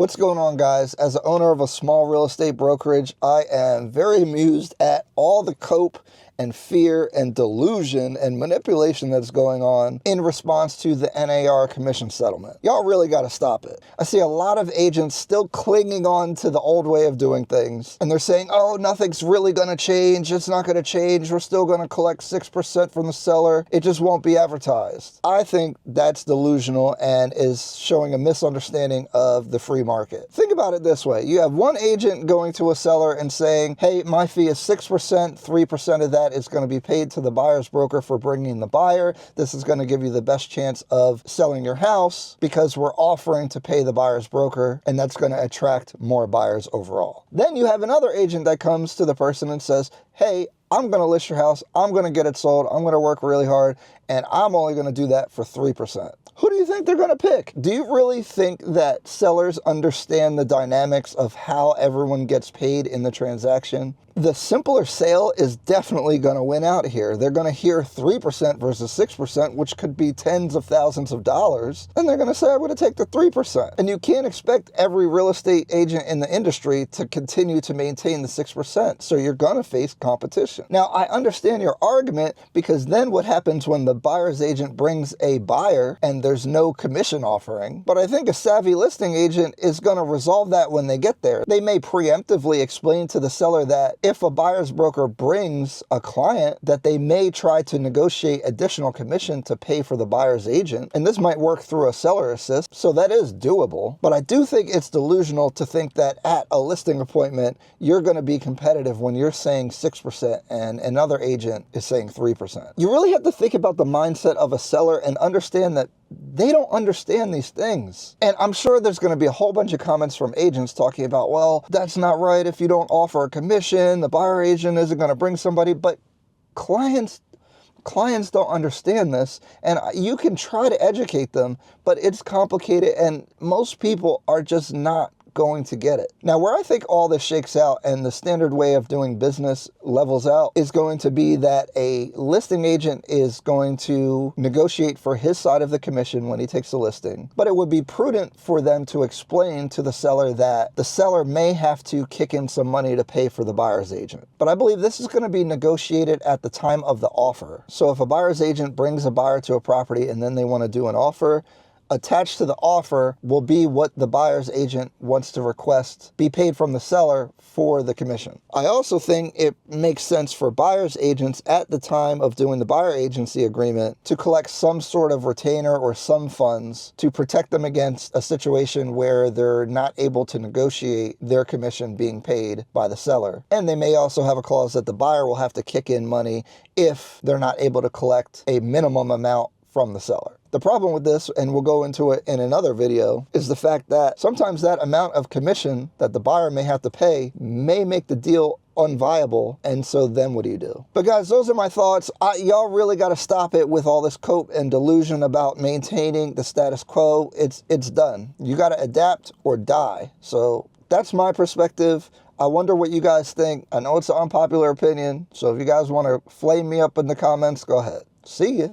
What's going on, guys? As the owner of a small real estate brokerage, I am very amused at all the cope and fear and delusion and manipulation that's going on in response to the NAR commission settlement. Y'all really got to stop it. I see a lot of agents still clinging on to the old way of doing things, and they're saying, oh, nothing's really going to change. It's not going to change. We're still going to collect 6% from the seller. It just won't be advertised. I think that's delusional and is showing a misunderstanding of the free market. Think about it this way. You have one agent going to a seller and saying, hey, my fee is 6%, 3% of that is going to be paid to the buyer's broker for bringing the buyer. This is going to give you the best chance of selling your house because we're offering to pay the buyer's broker, and that's going to attract more buyers overall. Then you have another agent that comes to the person and says, hey, I'm going to list your house. I'm going to get it sold. I'm going to work really hard, and I'm only going to do that for 3%. Who do you think they're going to pick? Do you really think that sellers understand the dynamics of how everyone gets paid in the transaction? The simpler sale is definitely going to win out here. They're going to hear 3% versus 6%, which could be tens of thousands of dollars, and they're going to say, I'm going to take the 3%. And you can't expect every real estate agent in the industry to continue to maintain the 6%, so you're going to face competition. Now, I understand your argument, because then what happens when the buyer's agent brings a buyer and there's no commission offering? But I think a savvy listing agent is going to resolve that when they get there. They may preemptively explain to the seller that if a buyer's broker brings a client, that they may try to negotiate additional commission to pay for the buyer's agent. And this might work through a seller assist, so that is doable. But I do think it's delusional to think that at a listing appointment, you're going to be competitive when you're saying 6% and another agent is saying 3%. You really have to think about the mindset of a seller and understand that they don't understand these things. And I'm sure there's going to be a whole bunch of comments from agents talking about, well, that's not right. If you don't offer a commission, the buyer agent isn't going to bring somebody. But clients don't understand this, and you can try to educate them, but it's complicated, and most people are just not going to get it. Now, where I think all this shakes out and the standard way of doing business levels out is going to be that a listing agent is going to negotiate for his side of the commission when he takes a listing, but it would be prudent for them to explain to the seller that the seller may have to kick in some money to pay for the buyer's agent. But I believe this is going to be negotiated at the time of the offer. So if a buyer's agent brings a buyer to a property and then they want to do an offer, attached to the offer will be what the buyer's agent wants to request be paid from the seller for the commission. I also think it makes sense for buyer's agents at the time of doing the buyer agency agreement to collect some sort of retainer or some funds to protect them against a situation where they're not able to negotiate their commission being paid by the seller. And they may also have a clause that the buyer will have to kick in money if they're not able to collect a minimum amount from the seller. The problem with this, and we'll go into it in another video, is the fact that sometimes that amount of commission that the buyer may have to pay may make the deal unviable, and so then what do you do? But guys, those are my thoughts. Y'all really got to stop it with all this cope and delusion about maintaining the status quo. It's done. You got to adapt or die. So that's my perspective. I wonder what you guys think. I know it's an unpopular opinion, so if you guys want to flame me up in the comments, go ahead. See ya.